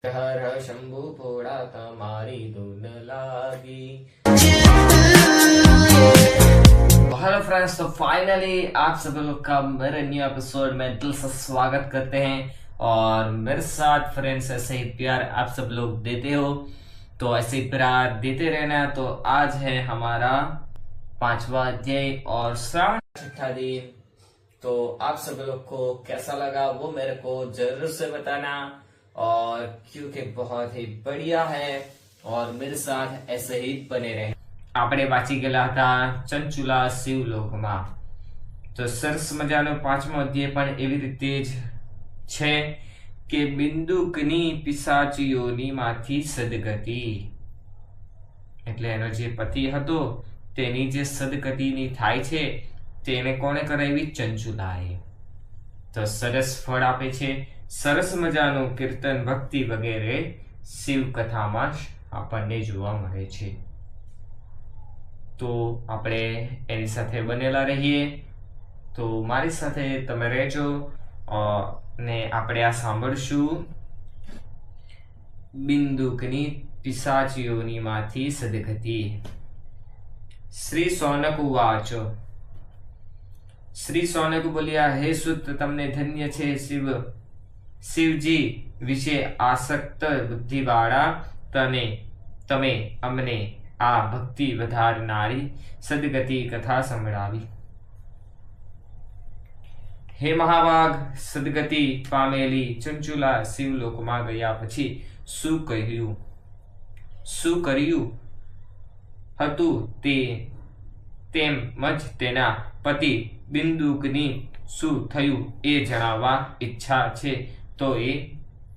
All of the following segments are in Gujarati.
हर हर शंभु फोड़ा તમારી ધૂન લાગી। हेलो फ्रेंड्स, तो फाइनली आप सभी लोग का मेरे न्यू एपिसोड में दिल से स्वागत करते हैं। और मेरे साथ फ्रेंड्स ऐसे ही प्यार आप सब लोग देते हो, तो ऐसे ही प्यार देते रहना। तो आज है हमारा 5वां अध्याय और श्रावण छठा दिन। तो आप सब लोग को कैसा लगा वो मेरे को जरूर से बताना, और क्योंकि बहुत ही बढ़िया है और मेरे साथ ऐसे ही बने रहे। આપણે વાંચી ગયેલા હતા ચંચુલા શિવલોકમાં। તો સરસ મજાનો 5મો અધ્યાય પણ એવી રીતે જ છે કે બિંદુકની પિશાચીઓનીમાંથી સદગતિ, એટલે એનો જે પતિ હતો તેની જે સદગતિની થાય છે તેને કોણે કરાવી? ચંચુલાએ। તો સરસ ફળ આપે છે, સરસ મજાનું કીર્તન, ભક્તિ વગેરે શિવ કથામાં આપણને જોવા મળે છે। તો આપણે એની સાથે બનેલા રહીએ। તો મારી સાથે તમે રહેજો ને આપણે આ સાંભળશું બિંદુકની પિશાચીઓનીમાંથી સદગતિ। શ્રી સૌનક ઉવાચ। શ્રી સૌનક બોલ્યા, હે સુત, તમને ધન્ય છે શિવજી વિશે આસક્ત બુદ્ધિવાળા તમે અમને આ ભક્તિ વધારનારી સદગતિ કથા સંભળાવી। હે મહાભાગ, સદગતિ પામેલી ચંચુલા શિવલોકમાં ગયા પછી શું કર્યું હતું તેમજ તેના પતિ બિંદુકની શું થયું એ જણાવવા ઈચ્છા છે, તો એ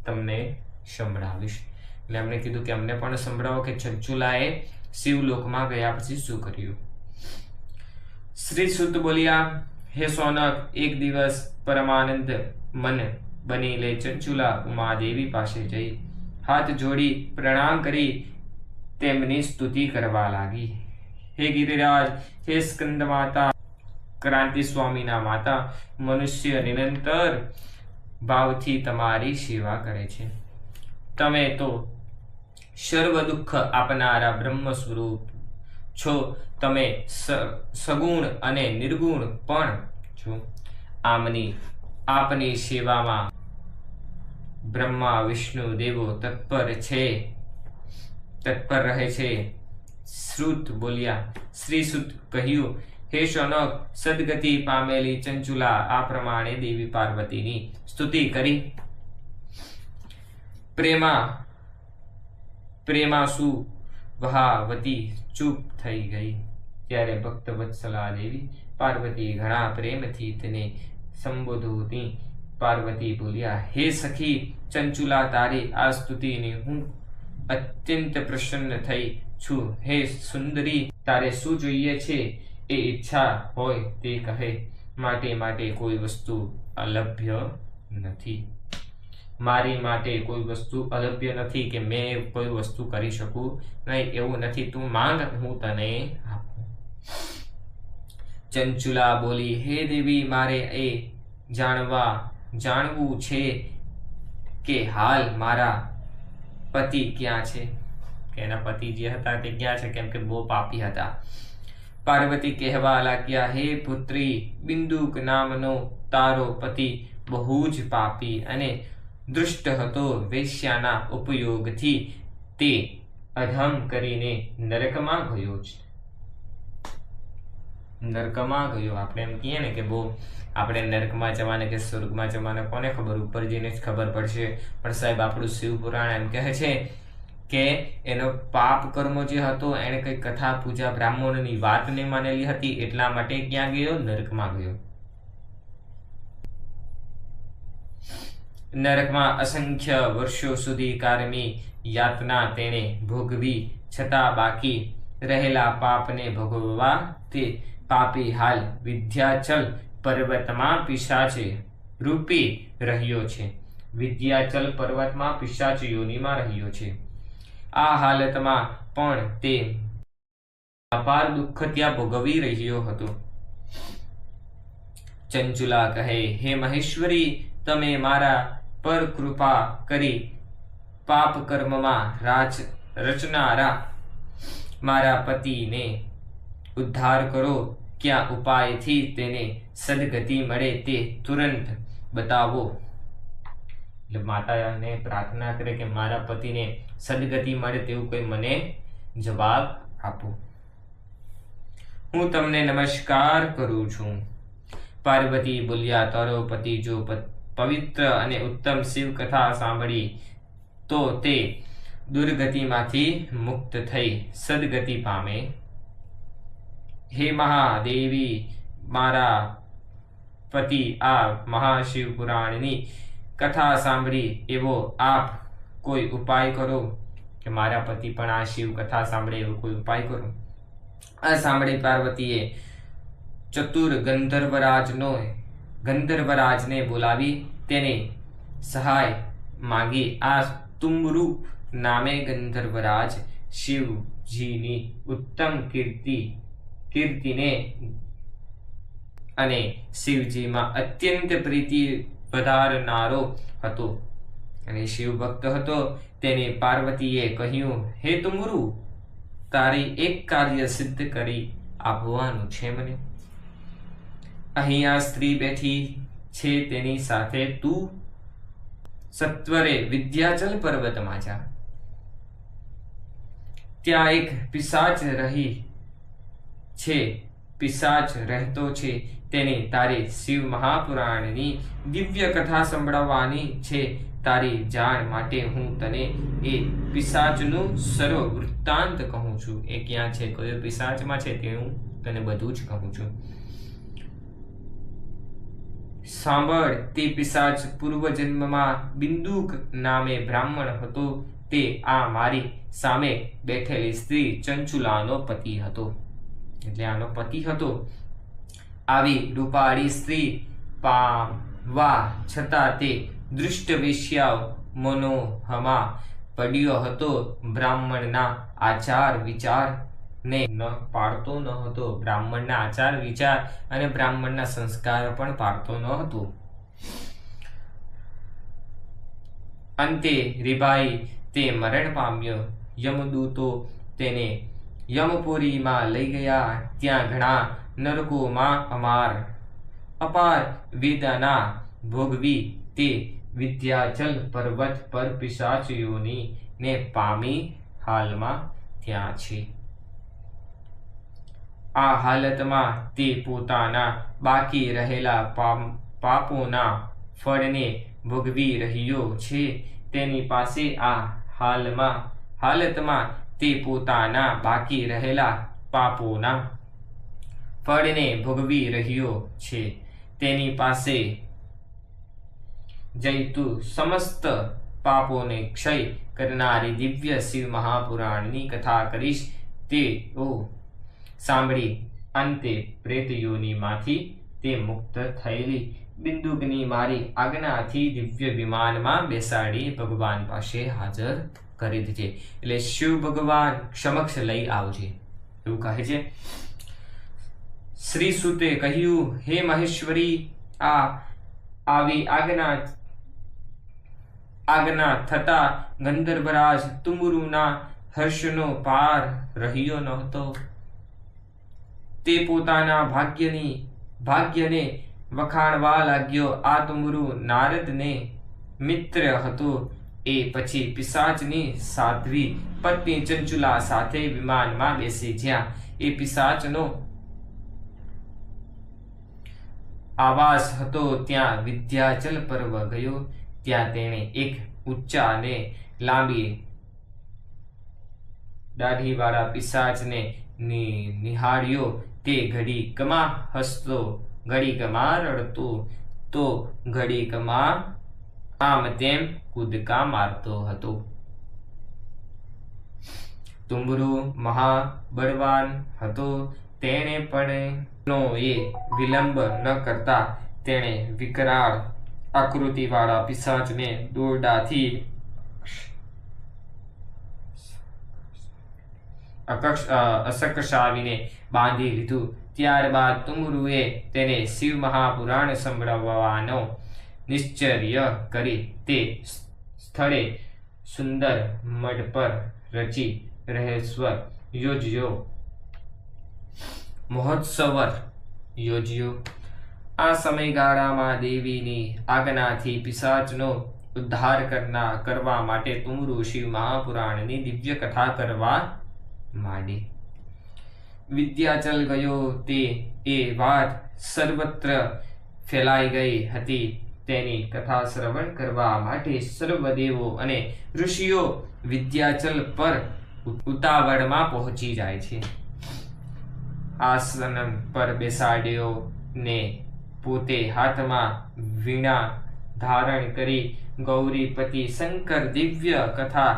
તમને સંભળાવીશ। એટલે એમણે કીધું કે અમને પણ સંભળાવો કે ચંચુલાએ શિવલોકમાં ગયા પછી શું કર્યું। શ્રી સુત બોલ્યા, હે સોનક, એક દિવસ પરમાનંદ મન બની લે ચંચુલા ઉમાદેવી પાસે જઈ હાથ જોડી પ્રણામ કરી તેમની સ્તુતિ કરવા લાગી। હે ગિરિરાજ, હે સ્કંદ માતા, ક્રાંતિ સ્વામીના માતા, મનુષ્ય નિરંતર ભાવથી તમારી સેવા કરે છે। તમે તો સર્વ દુઃખ આપનારા બ્રહ્મ સ્વરૂપ છો। તમે સગુણ અને નિર્ગુણ પણ છો। આપની સેવામાં બ્રહ્મા વિષ્ણુ દેવો તત્પર રહે છે। શ્રુત બોલ્યા। શ્રી સુત કહ્યું, હે શૌનક, સદગતિ પામેલી ચંચુલા આ પ્રમાણે દેવી પાર્વતીની સ્તુતિ કરી પ્રેમાસુ વહાવતી ચૂપ થઈ ગઈ। ત્યારે ભક્ત વત્સલા દેવી પાર્વતી ઘણા પ્રેમથી તેને સંબોધતી પાર્વતી બોલ્યા, હે સખી ચંચુલા, તારી આ સ્તુતિની હું અત્યંત પ્રસન્ન થઈ છું। હે સુંદરી, તારે શું જોઈએ છે એ ઈચ્છા હોય તે કહે। માટે કોઈ વસ્તુ અલભ્ય નથી। મારી માટે કોઈ વસ્તુ અલભ્ય નથી કે મેં કોઈ વસ્તુ કરી શકું નહીં, એવું નથી। તું માંગ, હું તને આપું। ચંચુલા બોલી, હે દેવી, મારે એ જાણવું છે કે હાલ મારા પતિ ક્યાં છે, કે એના પતિ જે હતા તે ક્યાં છે, કેમ કે બહુ પાપી હતા। પાર્વતી કહેવા લાગ્યા, હે પુત્રી, બિંદુક નામનો તારો પતિ બહુ જ પાપી અને દુષ્ટ હતો। વેશ્યાના ઉપયોગથી તે અધમ કરીને નરકમાં ગયો છે। નરકમાં ગયો, આપણે એમ કહીએ ને કે બહુ આપણે નરકમાં જવાને કે સ્વર્ગમાં જવાને કોને ખબર, ઉપર જઈને જ ખબર પડશે। પણ સાહેબ, આપણું શિવ પુરાણ એમ કહે છે કે એનો પાપ કર્મ જે હતો, એને કઈ કથા પૂજા બ્રાહ્મણોની વાત નહીં માનેલી હતી, એટલા માટે ક્યાં ગયો? નરકમાં ગયો। નરકમાં અસંખ્ય વર્ષો સુધી કારમી યાતના તેણે ભોગવી, છતાં બાકી રહેલા પાપને ભોગવવા તે પાપી હાલ વિંધ્યાચલ પર્વતમાં પિશાચે રૂપી રહ્યો છે। વિંધ્યાચલ પર્વતમાં પિશાચ યોનિમાં રહ્યો છે। આ હાલતમાં પણ તે અપાર દુઃખ ત્યાં ભોગવી રહ્યો હતો। ચંચુલા કહે, હે મહેશ્વરી, તમે મારા પર કૃપા કરી પાપ કર્મમાં રચનારા મારા પતિને ઉદ્ધાર કરો. ક્યાં ઉપાયથી તેને સદગતિ મળે તે તુરંત બતાવો. એટલે માતાને પ્રાર્થના કરે કે મારા પતિને સદગતિ મળે તેવું કોઈ મને જવાબ આપો. હું તમને નમસ્કાર કરું છું. પાર્વતી બોલ્યા, તારો પતિ જો પવિત્ર અને ઉત્તમ શિવ કથા સાંભળી તો તે દુર્ગતિમાંથી મુક્ત થઈ સદગતિ પામે. હે મહાદેવી, મારા પતિ આ મહાશિવ પુરાણની કથા સાંભળી એવો આપ કોઈ ઉપાય કરો. કે મારા પતિ પણ આ શિવ કથા સાંભળે એવો કોઈ ઉપાય કરો. આ સાંભળી પાર્વતીએ ચતુર ગંધર્વરાજને બોલાવી તેને સહાય માંગી. આ તુમ્રુ નામે ગંધર્વરાજ શિવજીની ઉત્તમ કીર્તિને અને શિવજીમાં અત્યંત પ્રીતિ વધારનારો હતો અને શિવ ભક્ત હતો. તેને પાર્વતીએ કહ્યું, હે તુમ્રુ, તારી એક કાર્ય સિદ્ધ કરી આપવાનું છે મને. અહીંયા સ્ત્રી બેઠી છે, તેની સાથે તું સત્વરે વિંધ્યાચલ પર્વતમાં જા. ત્યાં એક પિશાચ રહેતો છે. તેને તારે શિવ મહાપુરાણની દિવ્ય કથા સંભળાવવાની છે. તારી જાણ માટે હું તને એ પિશાચનું સર્વ વૃત્તાંત કહું છું. એ ક્યાં છે, કયો પિશાચમાં છે, તે હું તને બધું જ કહું છું. સાંભળ, તે પિશાચ પૂર્વજન્મમાં બિંદુક નામે બ્રાહ્મણ હતો. તે આ મારી સામે બેઠેલી સ્ત્રી ચંચુલાનો પતિ હતો. એટલે આનો પતિ હતો. આવી રૂપાળી સ્ત્રી પામવા છતાં તે દુષ્ટ વેશ્યાઓ મનોહમાં પડ્યો હતો. બ્રાહ્મણના આચાર વિચાર ને ન પાડતો ન હતો. બ્રાહ્મણના આચાર વિચાર અને બ્રાહ્મણના સંસ્કાર પણ પાડતો ન હતો. અંતે રીભાઈ તે મરણ પામ્યો. યમદૂતો તેને યમપુરીમાં લઈ ગયા. ત્યાં ઘણા નરકોમાં અપાર વેદના ભોગવી તે વિંધ્યાચલ પર્વત પર પિશાચ યોનિને પામી હાલમાં ત્યાં છે. આ હાલતમાં તે પોતાના બાકી રહેલા પાપોના ફળને ભોગવી રહ્યો છે. તેની પાસે આ હાલતમાં તે પોતાના બાકી રહેલા પાપોના ફળને ભોગવી રહ્યો છે. તેની પાસે જઈતું સમસ્ત પાપોને ક્ષય કરનારી દિવ્ય શિવ મહાપુરાણની કથા કરીશ. તેઓ સાંભળી અંતે પ્રેતયોનીમાંથી તે મુક્ત થયેલી બિંદુકની મારી આજ્ઞાથી દિવ્ય વિમાનમાં બેસાડી ભગવાન પાસે હાજર કરી દીધી. એટલે શિવ ભગવાન સમક્ષ લઈ આવજે એવું કહે છે. શ્રી સુતે કહ્યું, હે મહેશ્વરી, આવી આજ્ઞા થતા ગંધર્વરાજ તુમ્રુના હર્ષનો પાર રહ્યો નહોતો. તે પોતાના ભાગ્યને વખાણવા લાગ્યો. આ તુમ્રુ નારદને મિત્ર હતો. એ પછી પિશાચની સાધ્વી પત્ની ચંચુલા સાથે વિમાનમાં બેસી. જ્યાં એ પિશાચનો આવાસ હતો ત્યાં વિંધ્યાચલ પર્વત ગયો. ત્યાં તેણે એક ઊંચા અને લાંબી દાઢીવાળા પિશાચને નિહાળ્યો. તે ઘડીકમાં હસતો, ઘડીકમાં રડતો, તો ઘડીકમાં આમ તેમ કૂદકા મારતો હતો. તુમ્રુ મહાબળવાન હતો. તેણે પણ વિલંબ ન કરતા તેણે વિકરાળ આકૃતિવાળા પિશાચને દોરડાથી અસકસાવીને બાંધી લીધું. ત્યારબાદ તુમ્રુએ તેને શિવ મહાપુરાણ સંભળાવવાનો નિશ્ચય કરી તે સ્થળે સુંદર મઢ પર રચી રહેશ્વર યોજ્યો મહોત્સવ યોજ્યો. આ સમયગાળામાં દેવીની આજ્ઞાથી પિશાચનો ઉદ્ધાર કરવા માટે તુમરુ શિવ મહાપુરાણની દિવ્ય કથા કરવા માંડી. વિદ્યાચલ ગયો તે એ વાત સર્વત્ર ફેલાઈ ગઈ હતી. તેની કથા શ્રવણ કરવા માટે સર્વ દેવો અને ઋષિઓ વિદ્યાચલ પર ઉતાવળમાં પહોંચી જાય છે. આસન પર બેસાડ્યો ને પોતે હાથમાં વીણા ધારણ કરી ગૌરીપતિ શંકર દિવ્ય કથા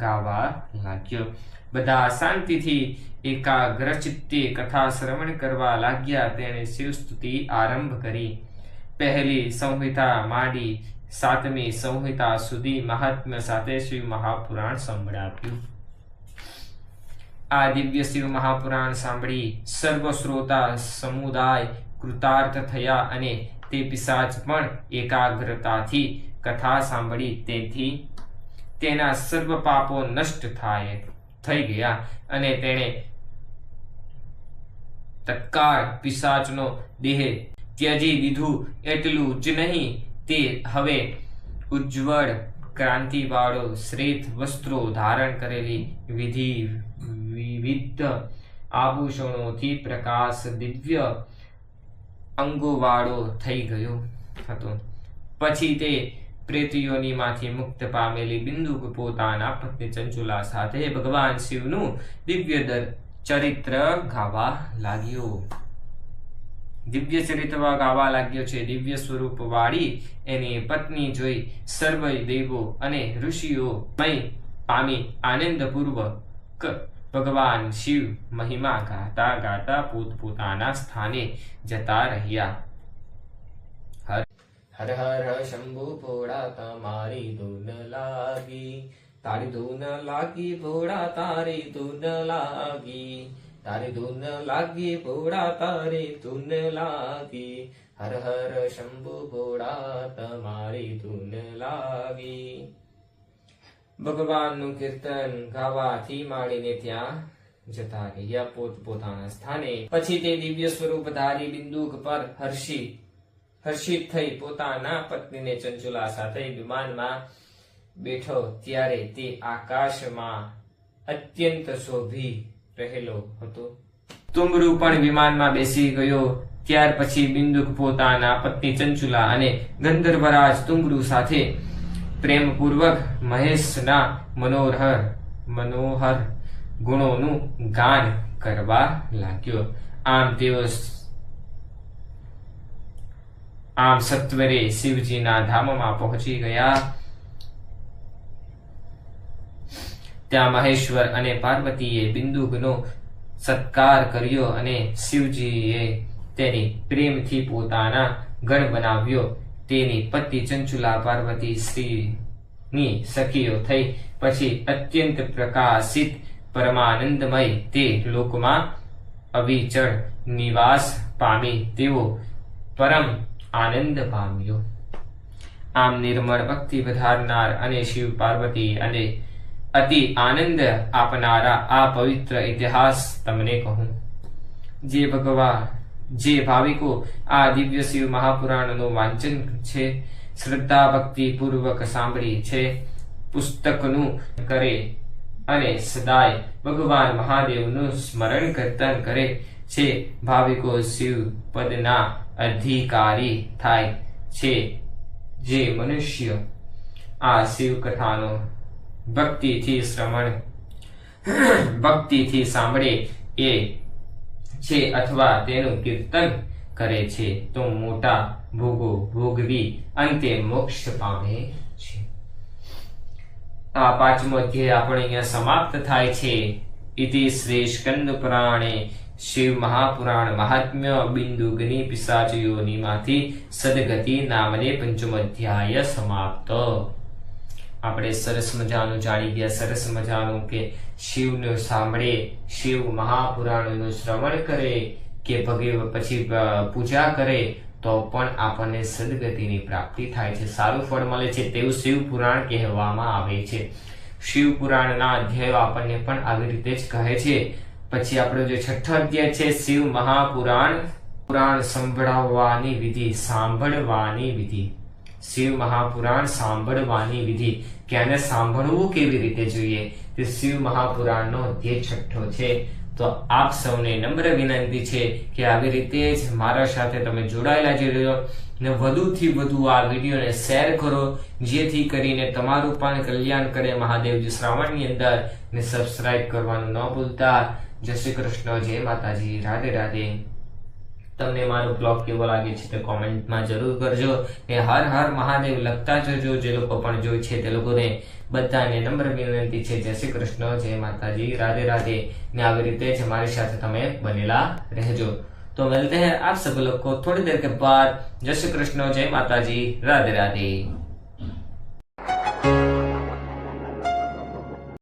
ગાવા લાગ્યો. બધા શાંતિથી એકાગ્ર ચિત્તે કથા શ્રવણ કરવા લાગ્યા. તેણે શિવસ્તુતિ આરંભ કરી. પહેલી સંહિતા માંડી 7મી સંહિતા સુધી મહાત્મ્ય સાથે શિવ મહાપુરાણ સંભળાવ્યું. આ દિવ્ય શિવ મહાપુરાણ સાંભળી સર્વ શ્રોતા સમુદાય કૃતાર્થ થયા અને તે પિશાચ પણ એકાગ્રતાથી કથા સાંભળી. તેથી તેના સર્વ પાપો નષ્ટ થઈ ગયા અને તેણે તત્કાળ પિશાચનો દેહ ત્યજી દીધું. એટલું જ નહીં, તે હવે ઉજ્જવળ ક્રાંતિવાળો શ્વેત વસ્ત્રો ધારણ કરેલી વિવિધ આભૂષણોથી પ્રકાશ દિવ્ય અંગોવાળો થઈ ગયો હતો. પછી તે પ્રેતયોનીમાંથી મુક્ત પામેલી બિંદુક પોતાના પત્ની ચંચુલા સાથે ભગવાન શિવનું દિવ્ય ચરિત્ર ગાવા લાગ્યો. દિવ્ય ચરિત્ર ગાવા લાગ્યો છે. દિવ્ય સ્વરૂપ વાળી એની પત્ની જોઈ સર્વ દેવો અને ઋષિઓ મય પામી આનંદપૂર્વક ભગવાન શિવ મહિમા ગાતા ગાતા પોતપોતાના સ્થાને જતા રહ્યા. હર હર શંભુ ભોળા તમારી ધૂન લાગી, તારી ધૂન લાગી ભોળા તારી ધૂન લાગી, તારી ધૂન લાગી ભોળા તારી ધૂન લાગી. હર હર શંભુ ભોળા તમારી ધૂન લાગી. ભગવાનનું કીર્તન ગાવાથી માંડીને ત્યાં જતા રહ્યા પોતાના સ્થાને. પછી તે દિવ્ય સ્વરૂપ ધારી બિંદુક પર હર્ષિત થઈ પોતાના પત્નીને ચંચુલા સાથે વિમાનમાં બેઠો. ત્યારે તે આકાશમાં અત્યંત શોભી રહેલો હતો. તુમરુ પણ વિમાનમાં બેસી ગયો. ત્યાર પછી બિંદુક પોતાના પત્ની ચંચુલા અને ગંધર્વરાજ તુમરુ સાથે પ્રેમપૂર્વક મહેશના મનોહર ગુણોનું ગાન કરવા લાગ્યો. આમ સત્વરે શિવજીના ધામમાં પહોંચી ગયા. ત્યાં મહેશ્વર અને પાર્વતીએ બિંદુકનો સત્કાર કર્યો અને શિવજીએ તેની પ્રેમથી પોતાના ગણ બનાવ્યો. તેની પત્ની ચંચુલા પાર્વતી શ્રીની સખીઓ થઈ. પછી અત્યંત પ્રકાશિત પરમાનંદમય તે લોકમાં અવિચળ નિવાસ પામી તેઓ પરમ આનંદ પામ્યો. આમ નિર્મળ ભક્તિ વધારનાર અને શિવ પાર્વતી અને અતિ આનંદ આપનારા આ પવિત્ર ઇતિહાસ તમને કહું. જે ભાવિકો આ દિવ્ય શિવ મહાપુરાણનું વાંચન છે, શ્રદ્ધા ભક્તિ પૂર્વક સાંભળી છે, પુસ્તકનું કરે અને સદાય ભગવાન મહાદેવનું સ્મરણ કીર્તન કરે છે, ભાવિકો શિવ પદના અધિકારી થાય છે. જે મનુષ્ય આ શિવ કથાનો ભક્તિથી સાંભળે એ છે અથવા તેનું કીર્તન કરે છે તો મોટા ભોગો ભોગવી અંતે મોક્ષ પામે છે. આ 5મો અધ્યાય આપણે અહીંયા સમાપ્ત થાય છે. ઇતિ શ્રી સ્કંદ પુરાણે શિવ મહાપુરાણ મહાત્મ્ય બિંદુગની પિશાચ યોનિમાંથી સદગતિ નામને 5મો અધ્યાય સમાપ્ત. આપણે સરસ મજાનું જાણી ગયા, સરસ મજાનું કે શિવનું સાંભળે, શિવ મહાપુરાણનું શ્રવણ કરે કે પછી પૂજા કરે તો પણ આપણને સદગતિની પ્રાપ્તિ થાય છે, સારું ફળ મળે છે તેવું શિવ પુરાણ કહેવામાં આવે છે. શિવ પુરાણના અધ્યાયો આપણને પણ આવી રીતે જ કહે છે. પછી આપણો જે છઠ્ઠો અધ્યાય છે શિવ મહાપુરાણ, પુરાણ સંભળાવવાની વિધિ, સાંભળવાની વિધિ. શિવ મહાપુરાણ સાંભળવાની વિધિ કે આને સાંભળવું કેવી રીતે જોઈએ, તે શિવ મહાપુરાણનો અધ્યાય છઠ્ઠો છે. તો આપ સૌને નમ્ર વિનંતી છે કે આવી રીતે જ મારા સાથે તમે જોડાયેલા જજો ને વધુથી વધુ આ વિડીયોને શેર કરો, જેથી કરીને તમારું પણ કલ્યાણ કરે મહાદેવજી શ્રાવણની અંદર. ને સબસ્ક્રાઇબ કરવાનું ન ભૂલતા. જય શ્રી કૃષ્ણ, જય માતાજી, રાધે રાધે. તમને મારો બ્લોગ કેવો લાગે છે તે કોમેન્ટમાં જરૂર કરજો. ને હર હર મહાદેવ લખતા જજો. જે લોકો પણ જોઈ છે તે લોકોને બધાને નમ્ર વિનંતી છે. જય શ્રી કૃષ્ણ, જય માતાજી, રાધે રાધે. ને આવી રીતે જ हमारे साथ તમે બનેલા રહેજો. तो मिलते हैं आप सब लोग को थोड़ी देर के बाद. जय श्री कृष्ण, जय माता जी, राधे राधे.